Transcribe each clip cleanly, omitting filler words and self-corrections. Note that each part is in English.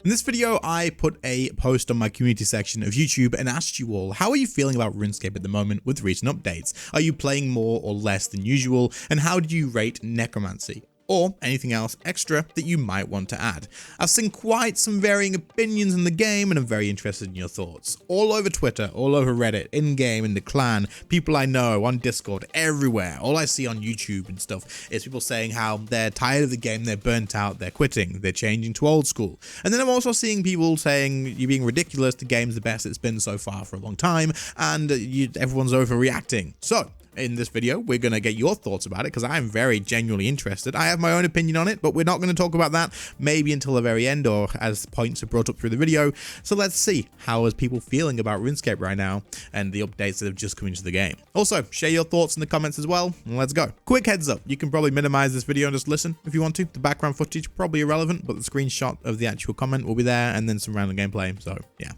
In this video, I put a post on my community section of YouTube and asked you all, how are you feeling about RuneScape at the moment with recent updates? Are you playing more or less than usual? And how do you rate necromancy? Or anything else extra that you might want to add. I've seen quite some varying opinions in the game and I'm very interested in your thoughts. All over Twitter, all over Reddit, in-game, in the clan, people I know, on Discord, everywhere. All I see on YouTube and stuff is people saying how they're tired of the game, they're burnt out, they're quitting, they're changing to old school. And then I'm also seeing people saying you're being ridiculous, the game's the best it's been so far for a long time, and everyone's overreacting. So, in this video, we're going to get your thoughts about it because I'm very genuinely interested. I have my own opinion on it, but we're not going to talk about that maybe until the very end or as points are brought up through the video. So let's see, how is people feeling about RuneScape right now and the updates that have just come into the game. Also, share your thoughts in the comments as well, and let's go. Quick heads up, you can probably minimize this video and just listen if you want to. The background footage probably irrelevant, but the screenshot of the actual comment will be there and then some random gameplay, so yeah.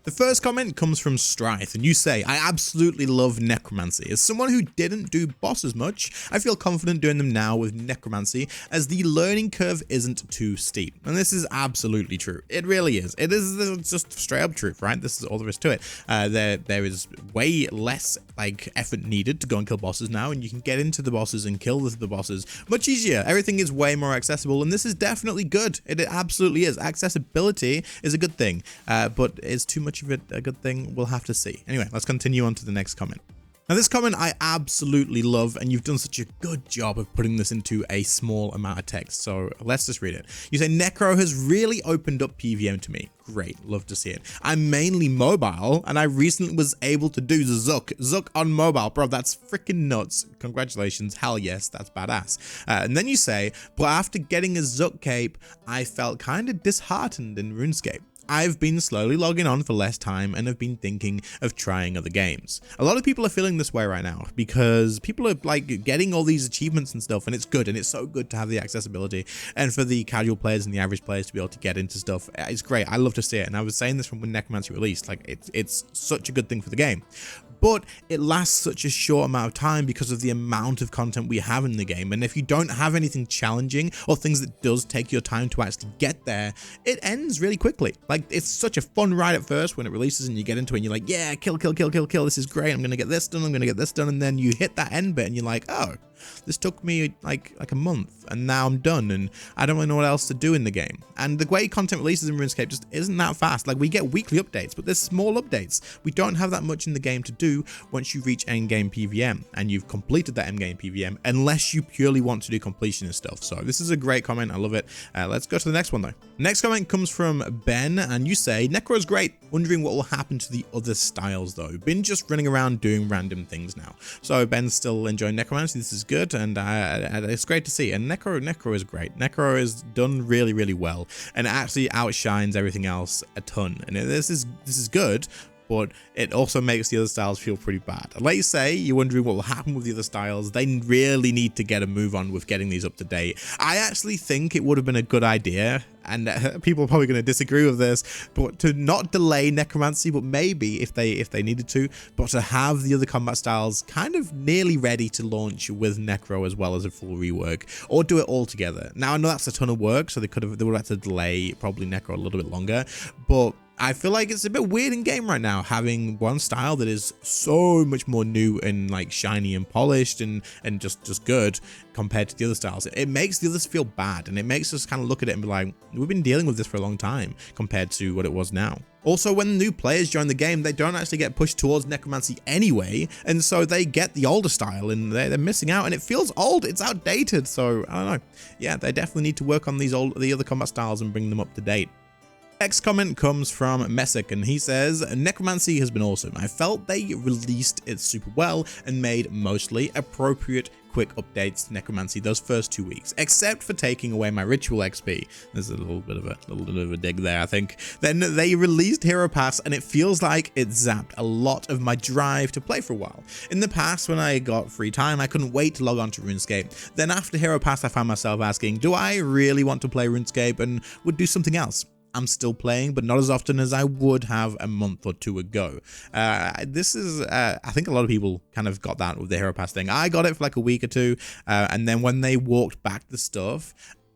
The first comment comes from Strife, and you say, I absolutely love necromancy. As someone who didn't do bosses much, I feel confident doing them now with necromancy as the learning curve isn't too steep. And this is absolutely true. It really is. It is just straight up truth, right? This is all there is to it. There is way less effort needed to go and kill bosses now, and you can get into the bosses and kill the bosses much easier. Everything is way more accessible, and this is definitely good. It absolutely is. Accessibility is a good thing, but is too much of it a good thing? We'll have to see. Anyway, let's continue on to the next comment. Now this comment I absolutely love, and you've done such a good job of putting this into a small amount of text, so let's just read it. You say, Necro has really opened up PVM to me. Great, love to see it. I'm mainly mobile, and I recently was able to do Zook on mobile. Bro, that's freaking nuts. Congratulations, hell yes, that's badass. And then you say, but after getting a Zook cape, I felt kind of disheartened in RuneScape. I've been slowly logging on for less time and have been thinking of trying other games. A lot of people are feeling this way right now because people are getting all these achievements and stuff, and it's good, and it's so good to have the accessibility, and for the casual players and the average players to be able to get into stuff. It's great. I love to see it, and I was saying this from when Necromancy released, it's such a good thing for the game. But it lasts such a short amount of time because of the amount of content we have in the game. And if you don't have anything challenging or things that does take your time to actually get there, it ends really quickly. It's such a fun ride at first when it releases and you get into it and you're like, yeah, kill. This is great. I'm going to get this done. I'm going to get this done. And then you hit that end bit and you're like, oh, this took me like a month and now I'm done and I don't really know what else to do in the game. And the way content releases in RuneScape just isn't that fast. We get weekly updates, but there's small updates. We don't have that much in the game to do once you reach endgame PVM and you've completed that endgame PVM, unless you purely want to do completion and stuff. So this is a great comment. I love it. Let's go to the next one though. Next comment comes from Ben, and you say, Necro is great. Wondering what will happen to the other styles though. Been just running around doing random things now. So Ben's still enjoying necromancy. This is good, and it's great to see. And Necro is great. Necro is done really, really well, and it actually outshines everything else a ton. And this is good, but it also makes the other styles feel pretty bad. Like you say, you're wondering what will happen with the other styles. They really need to get a move on with getting these up to date. I actually think it would have been a good idea, and people are probably going to disagree with this, but to not delay necromancy, but maybe if they needed to, but to have the other combat styles kind of nearly ready to launch with Necro as well as a full rework, or do it all together. Now I know that's a ton of work, so they would have had to delay probably Necro a little bit longer, but I feel like it's a bit weird in game right now having one style that is so much more new and shiny and polished and just good compared to the other styles. It makes the others feel bad, and it makes us kind of look at it and be like, we've been dealing with this for a long time compared to what it was now. Also, when new players join the game, they don't actually get pushed towards necromancy anyway, and so they get the older style and they're missing out, and it feels old, it's outdated. So I don't know. Yeah, they definitely need to work on the other combat styles and bring them up to date. Next comment comes from Messick, and he says, Necromancy has been awesome. I felt they released it super well and made mostly appropriate quick updates to Necromancy those first 2 weeks, except for taking away my ritual XP. There's a little bit of a dig there, I think. Then they released Hero Pass, and it feels like it zapped a lot of my drive to play for a while. In the past, when I got free time, I couldn't wait to log on to RuneScape. Then after Hero Pass, I found myself asking, do I really want to play RuneScape, and would do something else. I'm still playing, but not as often as I would have a month or two ago. This is, I think a lot of people kind of got that with the Hero Pass thing. I got it for like a week or two, and then when they walked back the stuff,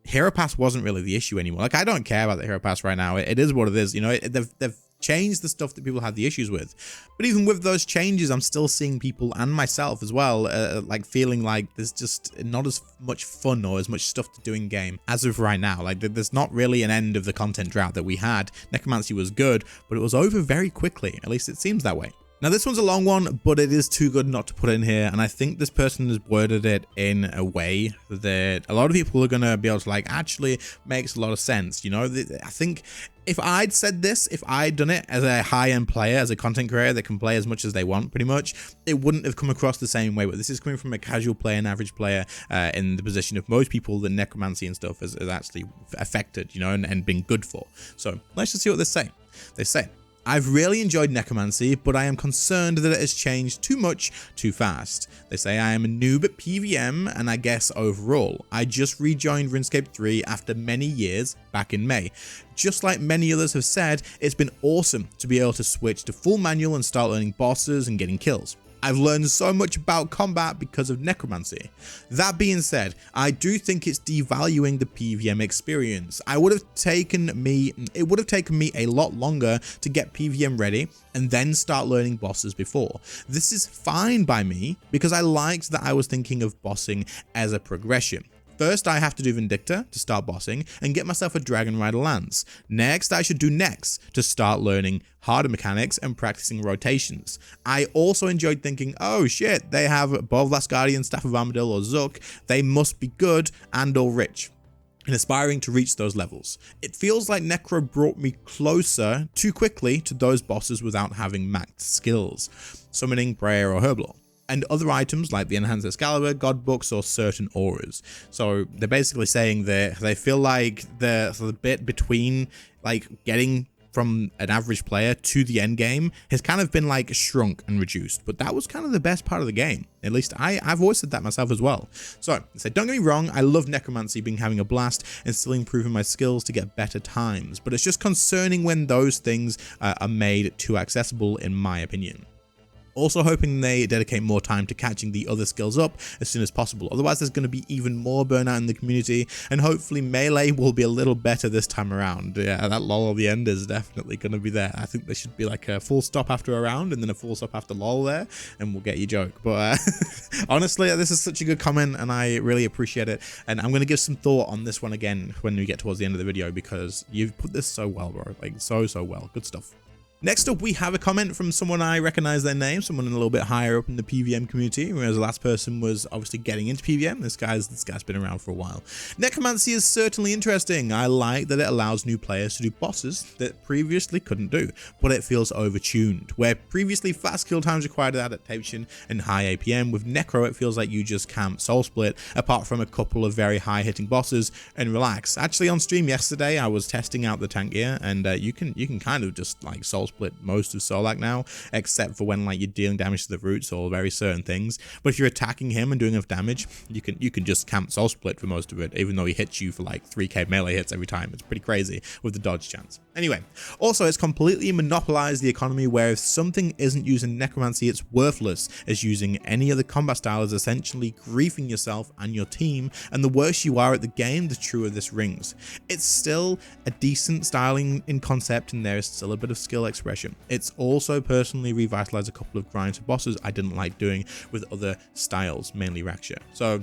Hero Pass wasn't really the issue anymore. Like, I don't care about the Hero Pass right now. It is what it is. You know, they've changed the stuff that people had the issues with. But even with those changes, I'm still seeing people, and myself as well, like feeling like there's just not as much fun or as much stuff to do in game as of right now. Like, there's not really an end of the content drought that we had. Necromancy was good, but it was over very quickly. At least it seems that way. Now, this one's a long one, but it is too good not to put in here. And I think this person has worded it in a way that a lot of people are going to be able to like, actually makes a lot of sense. You know, I think if I'd said this, if I'd done it as a high-end player, as a content creator that can play as much as they want, pretty much, it wouldn't have come across the same way. But this is coming from a casual player, an average player, in the position of most people that necromancy and stuff has actually affected, you know, and been good for. So let's just see what they say. They say, I've really enjoyed necromancy, but I am concerned that it has changed too much too fast. They say I am a noob at PVM and I guess overall. I just rejoined RuneScape 3 after many years back in May. Just like many others have said, it's been awesome to be able to switch to full manual and start learning bosses and getting kills. I've learned so much about combat because of necromancy. That being said, I do think it's devaluing the PVM experience. It would have taken me a lot longer to get PVM ready and then start learning bosses before. This is fine by me because I liked that I was thinking of bossing as a progression. First, I have to do Vindicta to start bossing and get myself a Dragon Rider Lance. Next, I should do Nex to start learning harder mechanics and practicing rotations. I also enjoyed thinking, oh shit, they have Bow of Last Guardian, Staff of Armadillo, or Zook. They must be good and or rich, and aspiring to reach those levels. It feels like Necro brought me closer too quickly to those bosses without having maxed skills, summoning, prayer, or herblore, and other items like the Enhanced Excalibur, God Books, or certain auras. So they're basically saying that they feel like the bit between like getting from an average player to the end game has kind of been like shrunk and reduced, but that was kind of the best part of the game. At least I've always said that myself as well. So don't get me wrong, I love necromancy, been having a blast and still improving my skills to get better times, but it's just concerning when those things are made too accessible, in my opinion. Also hoping they dedicate more time to catching the other skills up as soon as possible. Otherwise, there's going to be even more burnout in the community, and hopefully melee will be a little better this time around. Yeah, that lol at the end is definitely going to be there. I think there should be like a full stop after a round and then a full stop after lol there, and we'll get your joke. But honestly, this is such a good comment and I really appreciate it. And I'm going to give some thought on this one again when we get towards the end of the video, because you've put this so well, bro. Like so well. Good stuff. Next up, we have a comment from someone I recognize their name, someone a little bit higher up in the PVM community, whereas the last person was obviously getting into PVM. This guy's been around for a while. Necromancy is certainly interesting. I like that it allows new players to do bosses that previously couldn't do, but it feels overtuned. Where previously fast kill times required adaptation and high APM, with Necro it feels like you just camp soul split, apart from a couple of very high hitting bosses, and relax. Actually, on stream yesterday, I was testing out the tank gear, and you can kind of just like soul split most of Solak now, except for when like you're dealing damage to the roots or very certain things. But if you're attacking him and doing enough damage, you can just camp soul split for most of it, even though he hits you for like 3k melee hits every time. It's pretty crazy with the dodge chance. Anyway, also it's completely monopolized the economy, where if something isn't using necromancy, it's worthless, as using any other combat style is essentially griefing yourself and your team, and the worse you are at the game, the truer this rings. It's still a decent styling in concept, and there is still a bit of skill expression. It's also personally revitalized a couple of grinds to bosses I didn't like doing with other styles, mainly Raksha. So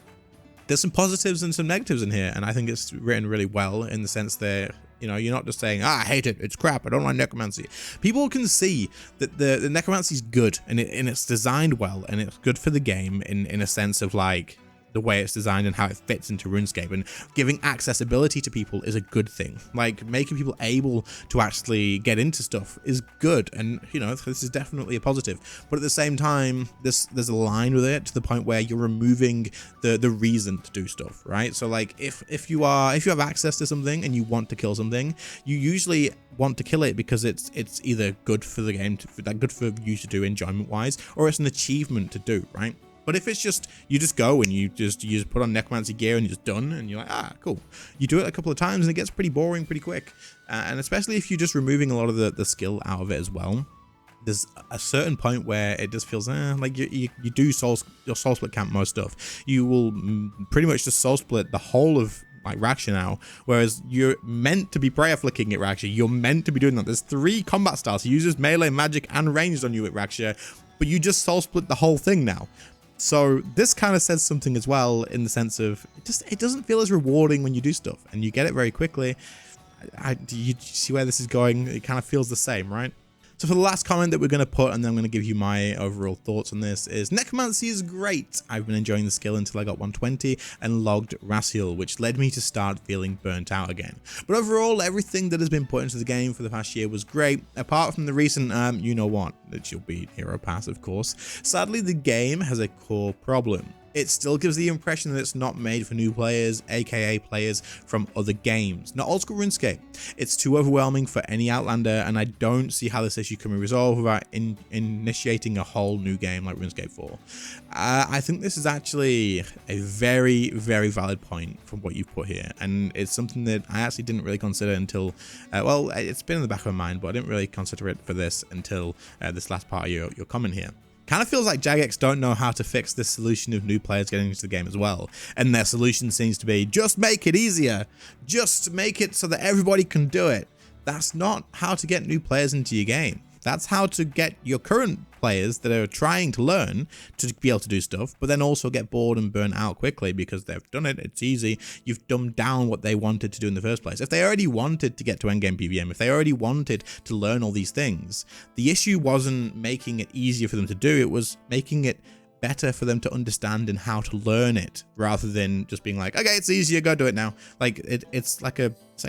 there's some positives and some negatives in here, and I think it's written really well in the sense that, you know, you're not just saying, I hate it, it's crap, I don't like necromancy. People can see that the necromancy is good, and it's designed well, and it's good for the game in a sense of like the way it's designed and how it fits into RuneScape, and giving accessibility to people is a good thing. Like making people able to actually get into stuff is good, and you know, this is definitely a positive. But at the same time, there's a line with it to the point where you're removing the reason to do stuff, right? So like if you have access to something and you want to kill something, you usually want to kill it because it's either good for the game, good for you to do enjoyment wise, or it's an achievement to do, right? But if it's just, you just go and you just put on necromancy gear and you're just done, and you're like, ah, cool. You do it a couple of times and it gets pretty boring pretty quick. And especially if you're just removing a lot of the skill out of it as well. There's a certain point where it just feels like you do your soul split camp most stuff. You will pretty much just soul split the whole of like Raksha now, whereas you're meant to be prayer flicking at Raksha. You're meant to be doing that. There's 3 combat styles. He uses melee, magic, and ranged on you at Raksha, but you just soul split the whole thing now. So this kind of says something as well, in the sense of it doesn't feel as rewarding when you do stuff and you get it very quickly. Do you see where this is going? It kind of feels the same, right? So for the last comment that we're going to put, and then I'm going to give you my overall thoughts on this, is Necromancy is great. I've been enjoying the skill until I got 120 and logged Rassiel, which led me to start feeling burnt out again. But overall, everything that has been put into the game for the past year was great, apart from the recent, you know what, that you'll be Hero Pass, of course. Sadly, the game has a core problem. It still gives the impression that it's not made for new players, aka players from other games, not old school RuneScape. It's too overwhelming for any Outlander, and I don't see how this issue can be resolved without initiating a whole new game like RuneScape 4. I think this is actually a very, very valid point from what you've put here, and it's something that I actually didn't really consider until, well, it's been in the back of my mind, but I didn't really consider it for this until this last part of your comment here. Kind of feels like Jagex don't know how to fix this solution of new players getting into the game as well. And their solution seems to be, just make it easier. Just make it so that everybody can do it. That's not how to get new players into your game. That's how to get your current players that are trying to learn to be able to do stuff, but then also get bored and burn out quickly because they've done it. It's easy. You've dumbed down what they wanted to do in the first place. If they already wanted to get to endgame PVM, if they already wanted to learn all these things, the issue wasn't making it easier for them to do. It was making it better for them to understand and how to learn it, rather than just being like, okay, it's easier, go do it now. Like it's like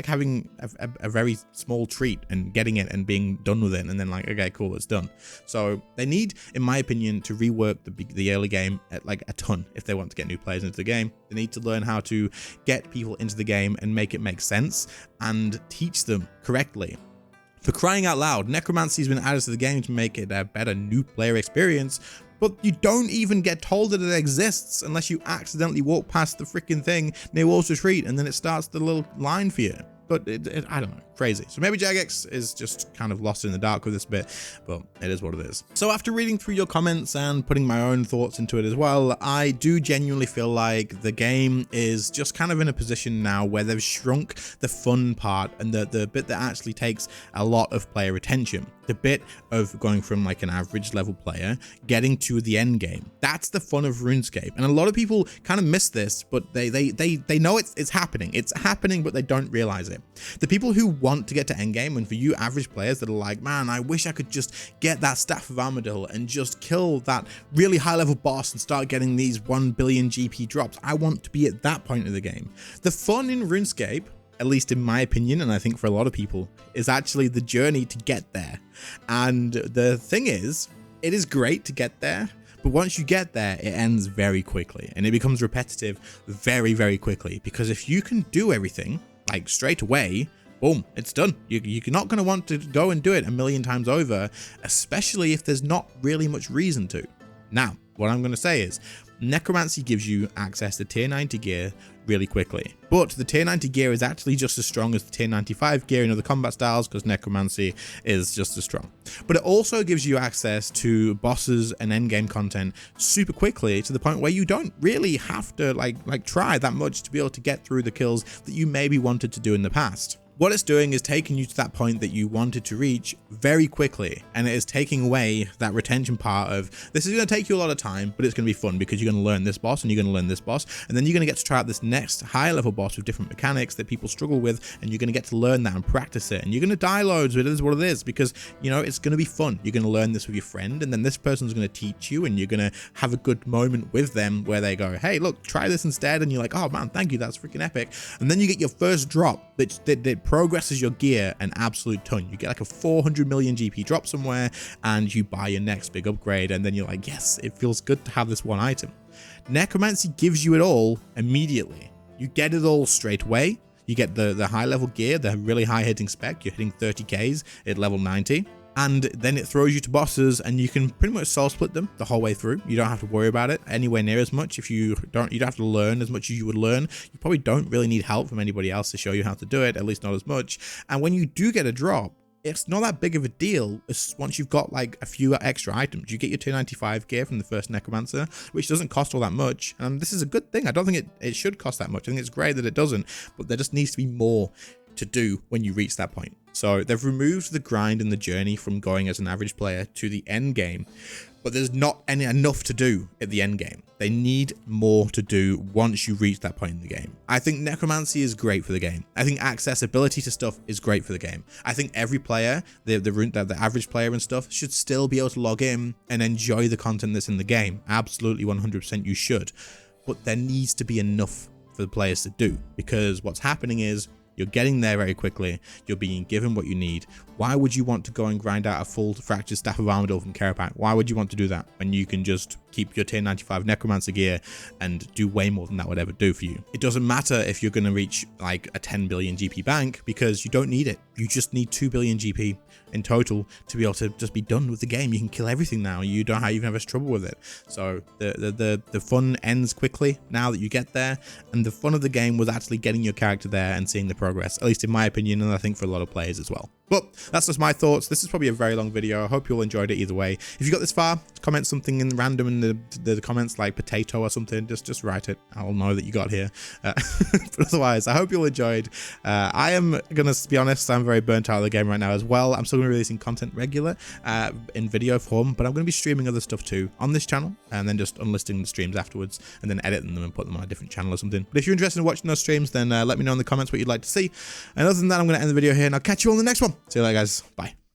having a very small treat and getting it and being done with it, and then like, okay, cool, it's done. So they need, in my opinion, to rework the early game at like a ton if they want to get new players into the game. They need to learn how to get people into the game and make it make sense and teach them correctly. For crying out loud, Necromancy has been added to the game to make it a better new player experience, but you don't even get told that it exists unless you accidentally walk past the freaking thing near Walls Retreat, and then it starts the little line for you. But I don't know, crazy. So maybe Jagex is just kind of lost in the dark with this bit, but it is what it is. So after reading through your comments and putting my own thoughts into it as well, I do genuinely feel like the game is just kind of in a position now where they've shrunk the fun part and the bit that actually takes a lot of player attention. The bit of going from like an average level player getting to the end game. That's the fun of RuneScape. And a lot of people kind of miss this, but they know it's happening. It's happening, but they don't realize it. The people who want to get to endgame, and for you average players that are like, man, I wish I could just get that Staff of Armadyl and just kill that really high level boss and start getting these 1 billion GP drops. I want to be at that point of the game. The fun in RuneScape, at least in my opinion, and I think for a lot of people, is actually the journey to get there. And the thing is, it is great to get there, but once you get there, it ends very quickly and it becomes repetitive very, very quickly. Because if you can do everything like straight away, boom, it's done. You're not going to want to go and do it a million times over, especially if there's not really much reason to. Now, what I'm going to say is, Necromancy gives you access to tier 90 gear really quickly, but the tier 90 gear is actually just as strong as the tier 95 gear in other combat styles because Necromancy is just as strong. But it also gives you access to bosses and endgame content super quickly, to the point where you don't really have to like try that much to be able to get through the kills that you maybe wanted to do in the past. What it's doing is taking you to that point that you wanted to reach very quickly, and it is taking away that retention part of, this is going to take you a lot of time, but it's going to be fun because you're going to learn this boss and you're going to learn this boss, and then you're going to get to try out this next higher level boss with different mechanics that people struggle with, and you're going to get to learn that and practice it, and you're going to die loads, but it is what it is, because, you know, it's going to be fun. You're going to learn this with your friend, and then this person's going to teach you, and you're going to have a good moment with them where they go, hey, look, try this instead, and you're like, oh man, thank you, that's freaking epic. And then you get your first drop that progresses your gear an absolute ton. You get like a 400 million GP drop somewhere, and you buy your next big upgrade, and then you're like, yes, it feels good to have this one item. Necromancy gives you it all immediately. You get it all straight away. You get the high level gear, the really high hitting spec. You're hitting 30Ks at level 90. And then it throws you to bosses, and you can pretty much soul split them the whole way through. You don't have to worry about it anywhere near as much. If you don't have to learn as much as you would learn. You probably don't really need help from anybody else to show you how to do it, at least not as much. And when you do get a drop, it's not that big of a deal once you've got like a few extra items. You get your 295 gear from the first Necromancer, which doesn't cost all that much. And this is a good thing. I don't think it should cost that much. I think it's great that it doesn't, but there just needs to be more to do when you reach that point. So they've removed the grind and the journey from going as an average player to the end game, but there's not enough to do at the end game. They need more to do once you reach that point in the game. I think necromancy is great for the game. I think accessibility to stuff is great for the game. I think every player, the average player and stuff, should still be able to log in and enjoy the content that's in the game. Absolutely 100% you should. But there needs to be enough for the players to do, because what's happening is you're getting there very quickly. You're being given what you need. Why would you want to go and grind out a full fractured staff of Armadyl from Kerapac? Why would you want to do that when you can just keep your tier 95 Necromancer gear and do way more than that would ever do for you? It doesn't matter if you're going to reach like a 10 billion GP bank, because you don't need it. You just need 2 billion GP in total to be able to just be done with the game. You can kill everything now. You don't even have trouble with it. So the fun ends quickly now that you get there, and the fun of the game was actually getting your character there and seeing the progress, at least in my opinion, and I think for a lot of players as well. But that's just my thoughts. This is probably a very long video. I hope you all enjoyed it either way. If you got this far, comment something in random in the comments, like potato or something. Just write it. I'll know that you got here. But otherwise, I hope you all enjoyed. I am gonna be honest, I'm very burnt out of the game right now as well. I'm still gonna be releasing content regular in video form, but I'm gonna be streaming other stuff too on this channel, and then just unlisting the streams afterwards, and then editing them and put them on a different channel or something. But if you're interested in watching those streams, then let me know in the comments what you'd like to see. And other than that, I'm gonna end the video here, and I'll catch you all in the next one. See you later, guys. Bye.